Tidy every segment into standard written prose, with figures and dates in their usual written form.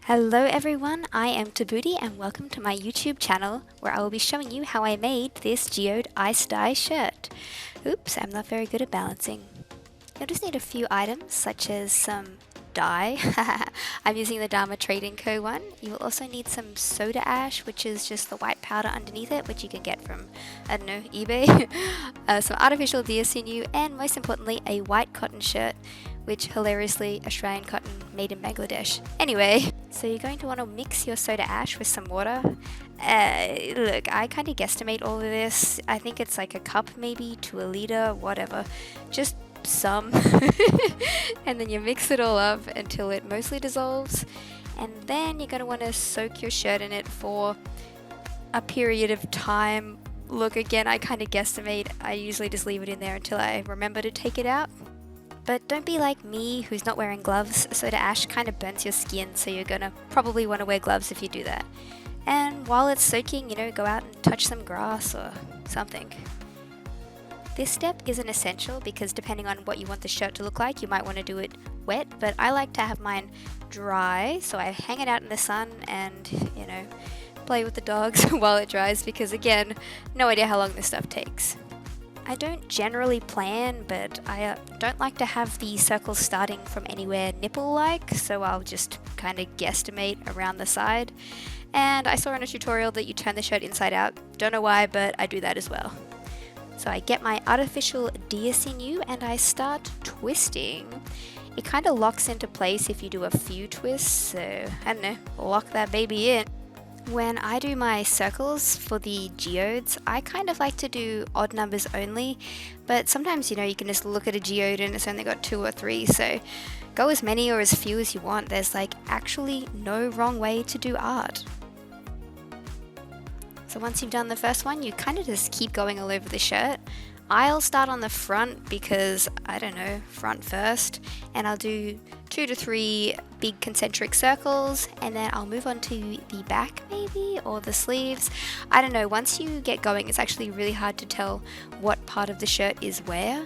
Hello everyone, I am Tabootie and welcome to my YouTube channel where I will be showing you how I made this Geode Ice Dye shirt. Oops, I'm not very good at balancing. You'll just need a few items such as some dye. I'm using the Dharma Trading Co. one. You will also need some soda ash, which is just the white powder underneath it, which you can get from, I don't know, eBay. Some artificial deer sinew, and most importantly, a white cotton shirt, which hilariously Australian cotton made in Bangladesh. Anyway, so you're going to want to mix your soda ash with some water. Look, I kind of guesstimate all of this. I think it's like a cup maybe to a liter, whatever. Just some. And then you mix it all up until it mostly dissolves. And then you're going to want to soak your shirt in it for a period of time. Look, again, I kind of guesstimate. I usually just leave it in there until I remember to take it out. But don't be like me, who's not wearing gloves. Soda ash kind of burns your skin, so you're gonna probably want to wear gloves if you do that. And while it's soaking, go out and touch some grass or something. This step isn't essential because depending on what you want the shirt to look like, you might want to do it wet, but I like to have mine dry, so I hang it out in the sun and, play with the dogs while it dries because, again, no idea how long this stuff takes. I don't generally plan, but I don't like to have the circles starting from anywhere nipple-like, so I'll just kind of guesstimate around the side. And I saw in a tutorial that you turn the shirt inside out. Don't know why, but I do that as well. So I get my artificial deer sinew and I start twisting. It kind of locks into place if you do a few twists, so I don't know, lock that baby in. When I do my circles for the geodes, I kind of like to do odd numbers only, but sometimes, you can just look at a geode and it's only got 2 or 3, so go as many or as few as you want. There's actually no wrong way to do art. So once you've done the first one, you kind of just keep going all over the shirt. I'll start on the front because, I don't know, front first, and I'll do 2 to 3 big concentric circles, and then I'll move on to the back maybe, or the sleeves. I don't know, once you get going, it's actually really hard to tell what part of the shirt is where.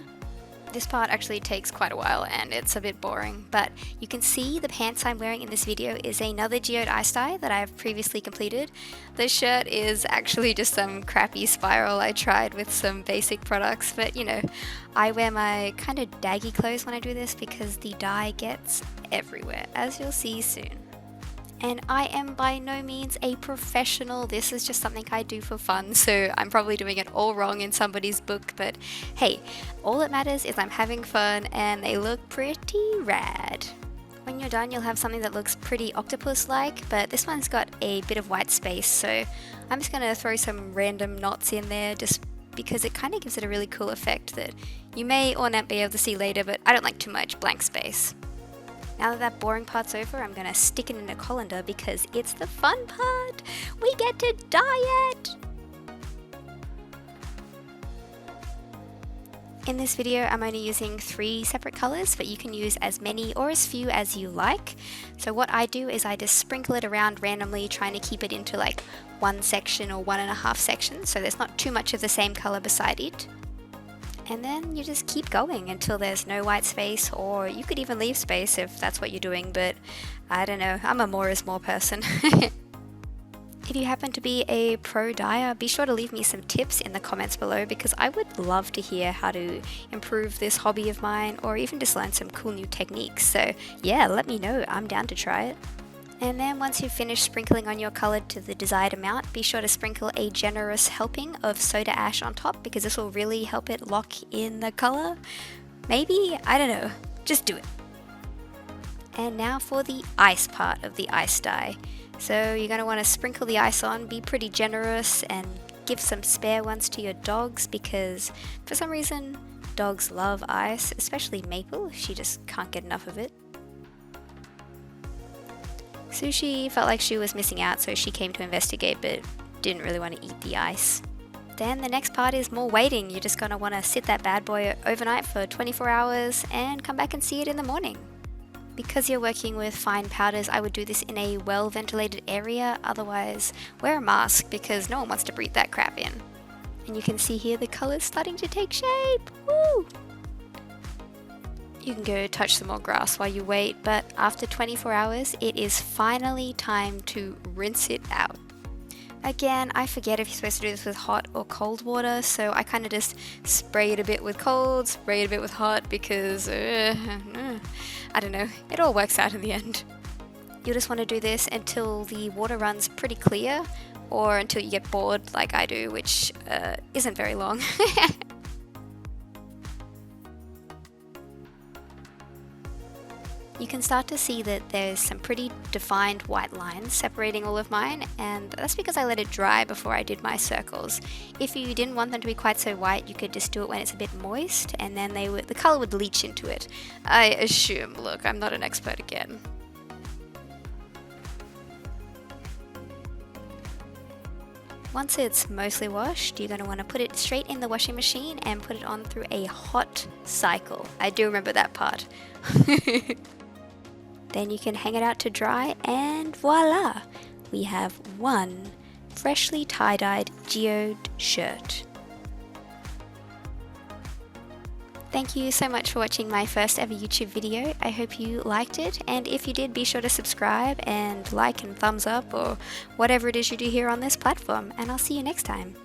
This part actually takes quite a while and it's a bit boring, but you can see the pants I'm wearing in this video is another Geode Ice Dye that I've previously completed. The shirt is actually just some crappy spiral I tried with some basic products, but I wear my kind of daggy clothes when I do this because the dye gets everywhere, as you'll see soon. And I am by no means a professional. This is just something I do for fun, so I'm probably doing it all wrong in somebody's book, but hey, all that matters is I'm having fun and they look pretty rad. When you're done, you'll have something that looks pretty octopus-like, but this one's got a bit of white space, so I'm just going to throw some random knots in there just because it kind of gives it a really cool effect that you may or not be able to see later, but I don't like too much blank space. Now that boring part's over, I'm going to stick it in a colander because it's the fun part! We get to dye it! In this video, I'm only using 3 separate colours, but you can use as many or as few as you like. So what I do is I just sprinkle it around randomly, trying to keep it into one section or 1.5 sections, so there's not too much of the same colour beside it. And then you just keep going until there's no white space, or you could even leave space if that's what you're doing, but I don't know, I'm a more is more person. If you happen to be a pro dyer, be sure to leave me some tips in the comments below because I would love to hear how to improve this hobby of mine or even just learn some cool new techniques. So yeah, let me know, I'm down to try it. And then once you've finished sprinkling on your colour to the desired amount, be sure to sprinkle a generous helping of soda ash on top because this will really help it lock in the colour. Maybe? I don't know. Just do it. And now for the ice part of the ice dye. So you're going to want to sprinkle the ice on, be pretty generous, and give some spare ones to your dogs because for some reason dogs love ice, especially Maple. She just can't get enough of it. Sushi felt like she was missing out, so she came to investigate but didn't really want to eat the ice. Then the next part is more waiting. You're just going to want to sit that bad boy overnight for 24 hours and come back and see it in the morning. Because you're working with fine powders, I would do this in a well-ventilated area, otherwise wear a mask because no one wants to breathe that crap in. And you can see here the colour's starting to take shape! Woo! You can go touch some more grass while you wait, but after 24 hours, it is finally time to rinse it out. Again, I forget if you're supposed to do this with hot or cold water, so I kind of just spray it a bit with cold, spray it a bit with hot, because, I don't know, it all works out in the end. You'll just want to do this until the water runs pretty clear, or until you get bored like I do, which isn't very long. You can start to see that there's some pretty defined white lines separating all of mine, and that's because I let it dry before I did my circles. If you didn't want them to be quite so white, you could just do it when it's a bit moist, and then the color would leach into it. I assume. Look, I'm not an expert again. Once it's mostly washed, you're going to want to put it straight in the washing machine and put it on through a hot cycle. I do remember that part. Then you can hang it out to dry, and voila! We have one freshly tie-dyed geode shirt. Thank you so much for watching my first ever YouTube video. I hope you liked it, and if you did, be sure to subscribe and like and thumbs up or whatever it is you do here on this platform, and I'll see you next time.